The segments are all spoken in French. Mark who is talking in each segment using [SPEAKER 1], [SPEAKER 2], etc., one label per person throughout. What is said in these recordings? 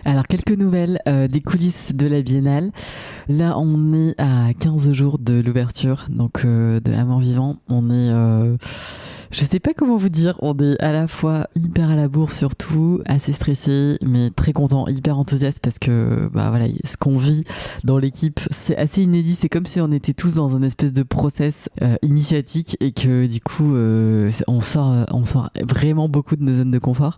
[SPEAKER 1] Alors, quelques nouvelles des coulisses de la Biennale. Là, on est à 15 jours de l'ouverture, donc de À Mort Vivant. On est... je sais pas comment vous dire, on est à la fois hyper à la bourre surtout, assez stressé, mais très content, hyper enthousiaste parce que bah voilà, ce qu'on vit dans l'équipe, c'est assez inédit. C'est comme si on était tous dans un espèce de process initiatique et que du coup, on sort vraiment beaucoup de nos zones de confort.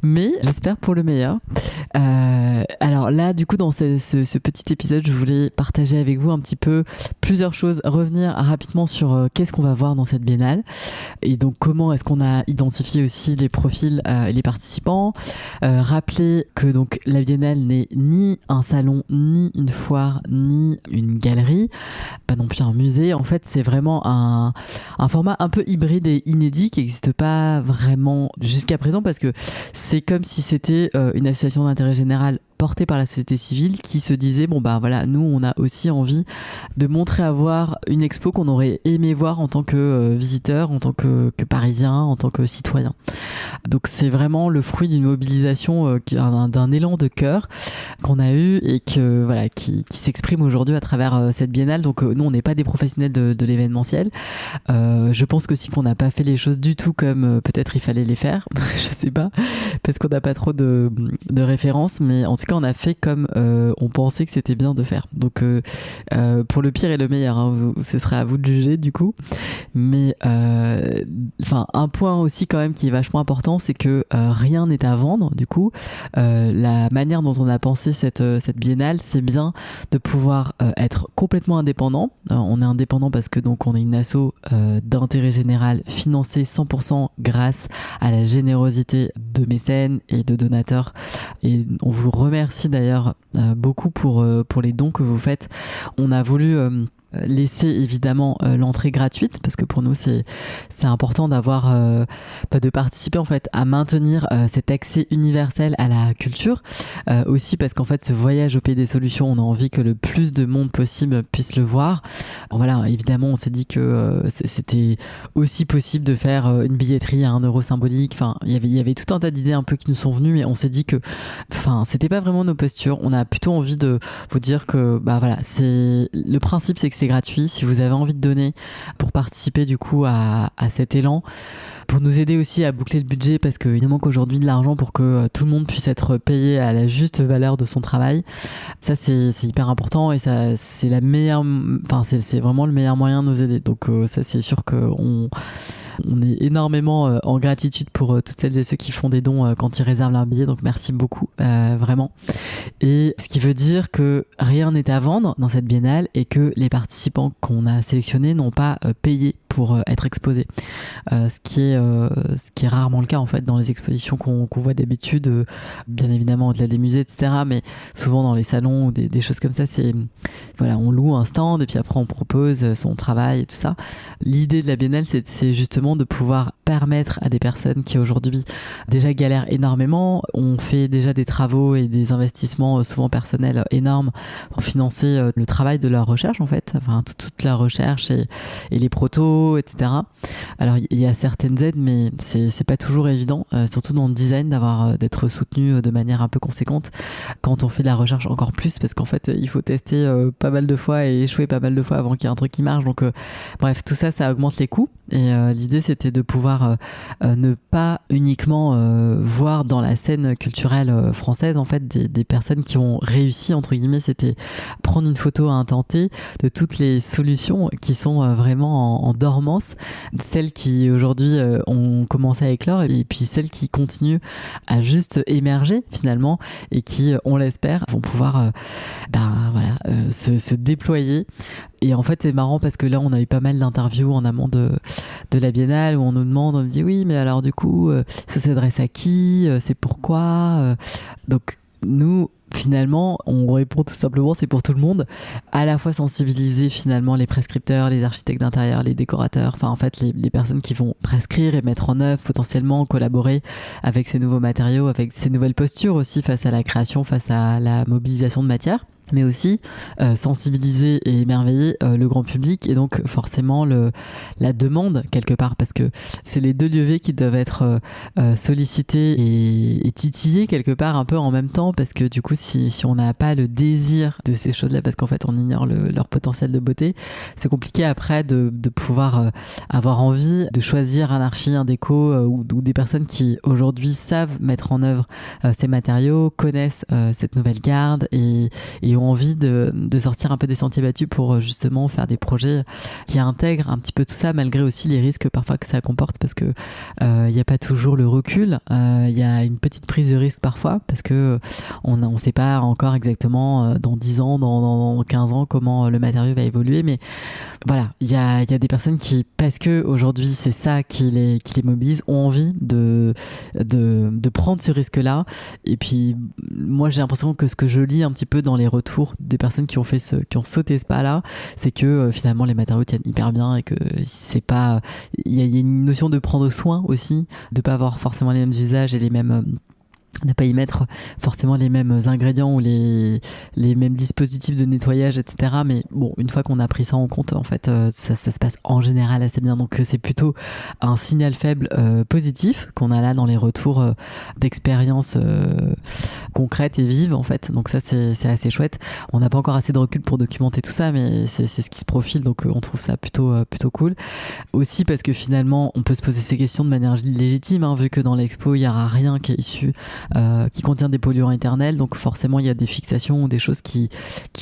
[SPEAKER 1] Mais j'espère pour le meilleur. Alors là, du coup, dans ce petit épisode, je voulais partager avec vous un petit peu plusieurs choses, revenir rapidement sur qu'est-ce qu'on va voir dans cette biennale et donc comment est-ce qu'on a identifié aussi les profils et les participants. Rappeler que donc la biennale n'est ni un salon, ni une foire, ni une galerie, pas non plus un musée. En fait, c'est vraiment un format un peu hybride et inédit qui n'existe pas vraiment jusqu'à présent parce que c'est comme si c'était une association d'intérêt général portée par la société civile qui se disait bon bah voilà, nous on a aussi envie de montrer à voir une expo qu'on aurait aimé voir en tant que visiteur, en tant que parisien, en tant que citoyen. Donc c'est vraiment le fruit d'une mobilisation d'un élan de cœur qu'on a eu et que voilà qui s'exprime aujourd'hui à travers cette biennale. Donc nous on n'est pas des professionnels de l'événementiel. Je pense aussi qu'on n'a pas fait les choses du tout comme peut-être il fallait les faire. Je sais pas parce qu'on n'a pas trop de références, mais en tout cas on a fait comme on pensait que c'était bien de faire. Donc pour le pire et le meilleur, hein, ce sera à vous de juger du coup. Mais enfin un point aussi quand même qui est vachement important, c'est que rien n'est à vendre. Du coup, la manière dont on a pensé cette biennale, c'est bien de pouvoir être complètement indépendant. On est indépendant parce que donc on est une asso d'intérêt général financée 100% grâce à la générosité de mécènes et de donateurs. Et on vous remercie d'ailleurs beaucoup pour les dons que vous faites. On a voulu laisser évidemment l'entrée gratuite parce que pour nous c'est important d'avoir de participer en fait à maintenir cet accès universel à la culture, aussi parce qu'en fait ce voyage au pays des solutions, on a envie que le plus de monde possible puisse le voir. Alors, voilà, évidemment on s'est dit que c'était aussi possible de faire une billetterie à 1 € symbolique. Enfin il y avait tout un tas d'idées un peu qui nous sont venues, mais on s'est dit que c'était pas vraiment nos postures. On a plutôt envie de vous dire que bah voilà, c'est le principe, c'est que c'est gratuit. Si vous avez envie de donner pour participer du coup à cet élan, pour nous aider aussi à boucler le budget parce qu'il nous manque aujourd'hui de l'argent pour que tout le monde puisse être payé à la juste valeur de son travail. Ça c'est hyper important et ça c'est la meilleure, c'est vraiment le meilleur moyen de nous aider. Donc ça c'est sûr qu'on est énormément en gratitude pour toutes celles et ceux qui font des dons quand ils réservent leur billet. Donc merci beaucoup, vraiment. Et ce qui veut dire que rien n'est à vendre dans cette biennale et que les participants qu'on a sélectionnés n'ont pas payé pour être exposés. Ce qui est rarement le cas en fait dans les expositions qu'on voit d'habitude, bien évidemment au-delà des musées, etc. Mais souvent dans les salons ou des choses comme ça, c'est voilà, on loue un stand et puis après on propose son travail et tout ça. L'idée de la biennale, c'est justement de pouvoir permettre à des personnes qui aujourd'hui déjà galèrent énormément, ont fait déjà des travaux et des investissements souvent personnels énormes pour financer le travail de leur recherche en fait, enfin toute la recherche et les protos, etc. Alors il y a certaines aides, mais c'est pas toujours évident, surtout dans le design, d'être soutenu de manière un peu conséquente quand on fait de la recherche encore plus, parce qu'en fait il faut tester pas mal de fois et échouer pas mal de fois avant qu'il y ait un truc qui marche. Donc bref, tout ça augmente les coûts et l'idée c'était de pouvoir ne pas uniquement voir dans la scène culturelle française en fait des personnes qui ont réussi entre guillemets. C'était prendre une photo à un temps T de toutes les solutions qui sont vraiment en dormance, celles qui aujourd'hui ont commencé à éclore et puis celles qui continuent à juste émerger finalement et qui, on l'espère, vont pouvoir se déployer. Et en fait c'est marrant parce que là on a eu pas mal d'interviews en amont de la biennale où on nous demande, on me dit oui mais alors du coup ça s'adresse à qui, c'est pourquoi, donc nous finalement on répond tout simplement c'est pour tout le monde, à la fois sensibiliser finalement les prescripteurs, les architectes d'intérieur, les décorateurs, enfin en fait les personnes qui vont prescrire et mettre en œuvre potentiellement, collaborer avec ces nouveaux matériaux, avec ces nouvelles postures aussi face à la création, face à la mobilisation de matière. mais aussi sensibiliser et émerveiller le grand public, et donc forcément la demande quelque part, parce que c'est les deux leviers qui doivent être sollicités et titillés quelque part un peu en même temps, parce que du coup si on n'a pas le désir de ces choses-là, parce qu'en fait on ignore leur potentiel de beauté, c'est compliqué après de pouvoir avoir envie de choisir un archi, un déco ou des personnes qui aujourd'hui savent mettre en œuvre ces matériaux, connaissent cette nouvelle garde et ont envie de sortir un peu des sentiers battus pour justement faire des projets qui intègrent un petit peu tout ça, malgré aussi les risques parfois que ça comporte, parce que il n'y a pas toujours le recul, il y a une petite prise de risque parfois, parce que on sait pas encore exactement dans 10 ans, dans 15 ans comment le matériau va évoluer, mais voilà, il y a des personnes qui, parce que aujourd'hui c'est ça qui les mobilise, ont envie de prendre ce risque-là. Et puis moi j'ai l'impression que ce que je lis un petit peu dans les retours des personnes qui ont sauté ce pas-là, c'est que finalement les matériaux tiennent hyper bien, et que c'est pas, il y a une notion de prendre soin aussi, de pas avoir forcément les mêmes usages et les mêmes ne pas y mettre forcément les mêmes ingrédients ou les mêmes dispositifs de nettoyage, etc. Mais bon, une fois qu'on a pris ça en compte, en fait, ça se passe en général assez bien. Donc c'est plutôt un signal faible positif qu'on a là dans les retours d'expériences concrètes et vives, en fait. Donc ça, c'est assez chouette. On n'a pas encore assez de recul pour documenter tout ça, mais c'est ce qui se profile. Donc on trouve ça plutôt cool. Aussi parce que finalement, on peut se poser ces questions de manière légitime, hein, vu que dans l'expo, il n'y aura rien qui est issu qui contient des polluants éternels, donc forcément il y a des fixations ou des choses qui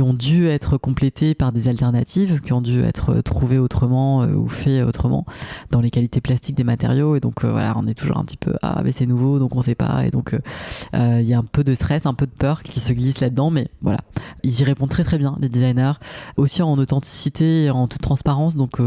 [SPEAKER 1] ont dû être complétées par des alternatives, qui ont dû être trouvées autrement ou fait autrement dans les qualités plastiques des matériaux, et donc voilà, on est toujours un petit peu mais c'est nouveau donc on sait pas, et donc il y a un peu de stress, un peu de peur qui se glisse là-dedans, mais voilà, ils y répondent très très bien, les designers, aussi en authenticité et en toute transparence, donc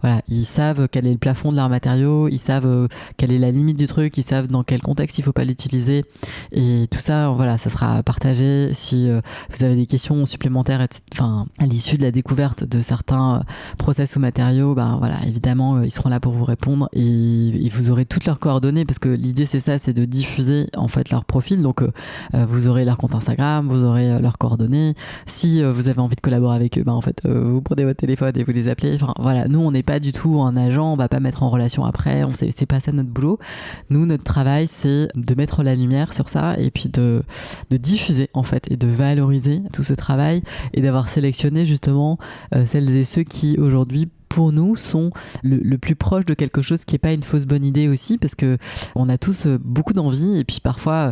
[SPEAKER 1] voilà, ils savent quel est le plafond de leurs matériaux, ils savent quelle est la limite du truc, ils savent dans quel contexte il faut pas l'utiliser. Et tout ça, voilà, ça sera partagé. Si vous avez des questions supplémentaires, enfin, à l'issue de la découverte de certains process ou matériaux, ben voilà, évidemment, ils seront là pour vous répondre, et vous aurez toutes leurs coordonnées, parce que l'idée c'est ça, c'est de diffuser en fait leur profil. Donc vous aurez leur compte Instagram, vous aurez leurs coordonnées. Si vous avez envie de collaborer avec eux, ben en fait, vous prenez votre téléphone et vous les appelez. Enfin voilà, nous on n'est pas du tout un agent, on va pas mettre en relation après. C'est pas ça notre boulot. Nous, notre travail, c'est de mettre la lumière sur ça, et puis de diffuser en fait, et de valoriser tout ce travail, et d'avoir sélectionné justement celles et ceux qui aujourd'hui pour nous sont le plus proche de quelque chose qui est pas une fausse bonne idée aussi, parce que on a tous beaucoup d'envies, et puis parfois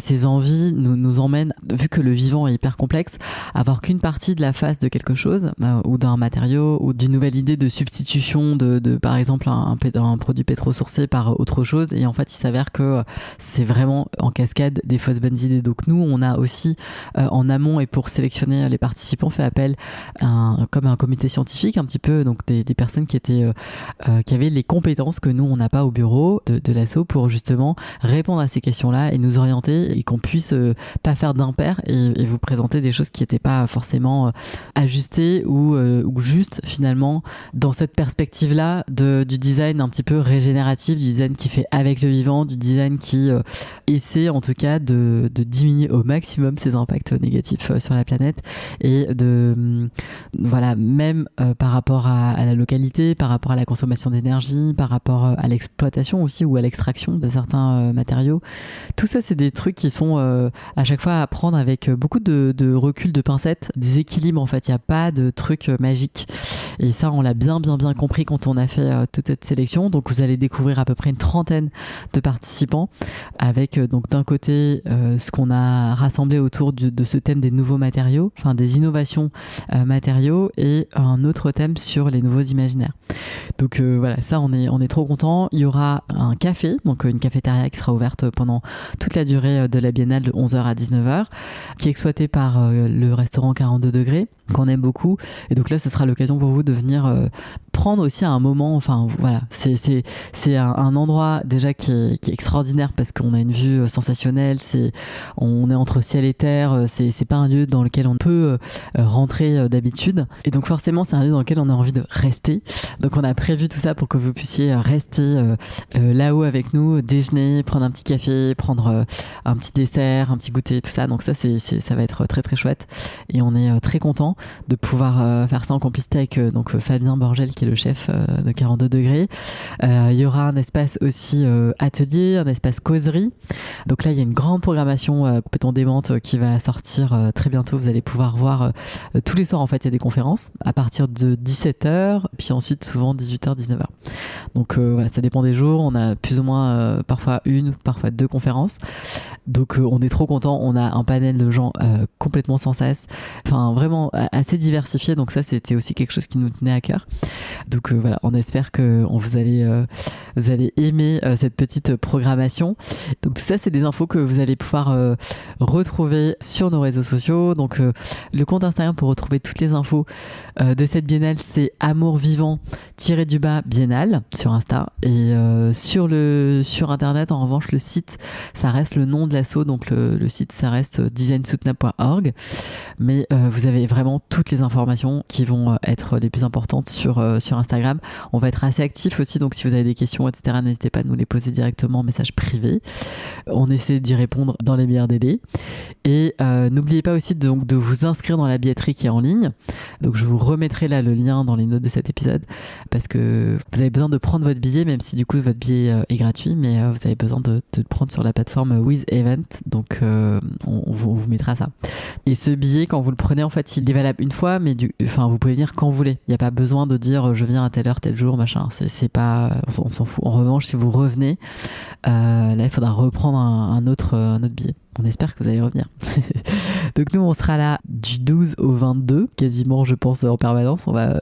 [SPEAKER 1] ces envies nous emmènent, vu que le vivant est hyper complexe, à avoir qu'une partie de la face de quelque chose ou d'un matériau ou d'une nouvelle idée de substitution de par exemple un produit pétro-sourcé par autre chose, et en fait il s'avère que c'est vraiment en cascade des fausses bonnes idées. Donc nous on a aussi en amont, et pour sélectionner les participants, fait appel comme un comité scientifique un petit peu, donc des personnes qui avaient les compétences que nous on n'a pas au bureau de l'asso, pour justement répondre à ces questions-là et nous orienter, et qu'on puisse pas faire d'impair et vous présenter des choses qui n'étaient pas forcément ajustées ou juste finalement dans cette perspective-là du design un petit peu régénératif, du design qui fait avec le vivant, du design qui essaie en tout cas de diminuer au maximum ses impacts négatifs sur la planète, et voilà, même par rapport à la localité, par rapport à la consommation d'énergie, par rapport à l'exploitation aussi, ou à l'extraction de certains matériaux. Tout ça, c'est des trucs qui sont à chaque fois à prendre avec beaucoup de recul, de pincettes, des équilibres en fait. Il n'y a pas de truc magique. Et ça, on l'a bien compris quand on a fait toute cette sélection. Donc vous allez découvrir à peu près une trentaine de participants, avec donc d'un côté ce qu'on a rassemblé autour de ce thème des nouveaux matériaux, enfin des innovations matériaux, et un autre thème sur les nouveaux imaginaires. Donc voilà, ça on est trop content. Il y aura un café, donc une cafétéria qui sera ouverte pendant toute la durée de la biennale de 11h à 19h, qui est exploitée par le restaurant 42 degrés, qu'on aime beaucoup. Et donc là, ce sera l'occasion pour vous de venir prendre aussi un moment, enfin voilà, c'est un endroit déjà qui est extraordinaire parce qu'on a une vue sensationnelle, on est entre ciel et terre, c'est pas un lieu dans lequel on peut rentrer d'habitude, et donc forcément c'est un lieu dans lequel on a envie de rester. Donc on a prévu tout ça pour que vous puissiez rester là-haut avec nous, déjeuner, prendre un petit café, prendre un petit dessert, un petit goûter, tout ça. Donc ça ça va être très très chouette, et on est très content de pouvoir faire ça en complicité avec donc Fabien Borgel qui est le chef de 42 degrés. Il y aura un espace aussi atelier, un espace causerie. Donc là il y a une grande programmation complètement démente qui va sortir très bientôt. Vous allez pouvoir voir tous les soirs, en fait il y a des conférences à partir de 17h, puis ensuite souvent 18h 19h. Donc voilà, ça dépend des jours, on a plus ou moins parfois une, parfois deux conférences. Donc on est trop content, on a un panel de gens complètement sans cesse, enfin vraiment assez diversifié, donc ça c'était aussi quelque chose qui nous tenait à cœur. Donc voilà, on espère que vous allez aimer cette petite programmation. Donc tout ça c'est des infos que vous allez pouvoir retrouver sur nos réseaux sociaux. Donc le compte Instagram pour retrouver toutes les infos de cette biennale, c'est amour-vivant-biennale sur Insta, et sur internet en revanche le site ça reste le nom de l'asso, donc le site ça reste designsoutenable.org, mais vous avez vraiment toutes les informations qui vont être les plus importantes sur Instagram. On va être assez actifs aussi, donc si vous avez des questions etc, n'hésitez pas à nous les poser directement en message privé, on essaie d'y répondre dans les meilleurs délais. Et n'oubliez pas aussi donc de vous inscrire dans la billetterie qui est en ligne. Donc je vous remettrai là le lien dans les notes de cet épisode, parce que vous avez besoin de prendre votre billet, même si du coup votre billet est gratuit, mais vous avez besoin de le prendre sur la plateforme With Event. Donc on vous mettra ça. Et ce billet, quand vous le prenez, en fait il est valable une fois, mais vous pouvez venir quand vous voulez. Il n'y a pas besoin de dire je viens à telle heure, tel jour, machin. C'est pas, on s'en fout. En revanche, si vous revenez, là il faudra reprendre un autre billet. On espère que vous allez revenir. Donc nous on sera là du 12 au 22, quasiment je pense en permanence. On va, à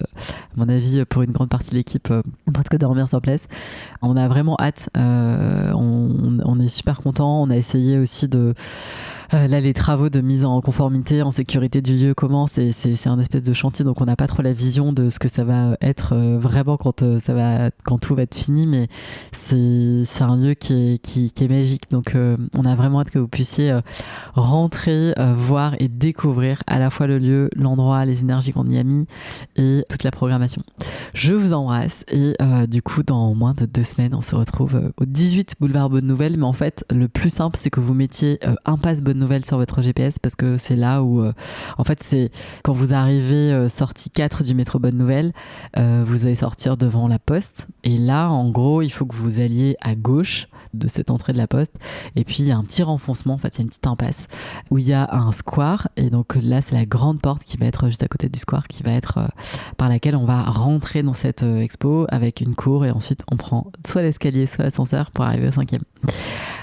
[SPEAKER 1] mon avis, pour une grande partie de l'équipe, presque dormir sur place. On a vraiment hâte, on est super contents. On a essayé aussi de... là les travaux de mise en conformité, en sécurité du lieu commencent, et c'est un espèce de chantier, donc on n'a pas trop la vision de ce que ça va être vraiment quand tout va être fini, mais c'est un lieu qui est magique. Donc on a vraiment hâte que vous puissiez rentrer, voir et découvrir à la fois le lieu, l'endroit, les énergies qu'on y a mis et toute la programmation. Je vous embrasse, et du coup dans moins de 2 semaines on se retrouve au 18 boulevard Bonne Nouvelle. Mais en fait le plus simple c'est que vous mettiez impasse Bonne Nouvelle sur votre GPS, parce que c'est là où en fait c'est quand vous arrivez sortie 4 du métro Bonne Nouvelle, vous allez sortir devant la poste, et là en gros il faut que vous alliez à gauche de cette entrée de la poste, et puis il y a un petit renfoncement, en fait il y a une petite impasse où il y a un square, et donc là c'est la grande porte qui va être juste à côté du square, qui va être par laquelle on va rentrer dans cette expo avec une cour, et ensuite on prend soit l'escalier soit l'ascenseur pour arriver au 5e.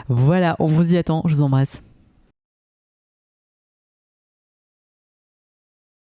[SPEAKER 1] Voilà, on vous y attend, je vous embrasse.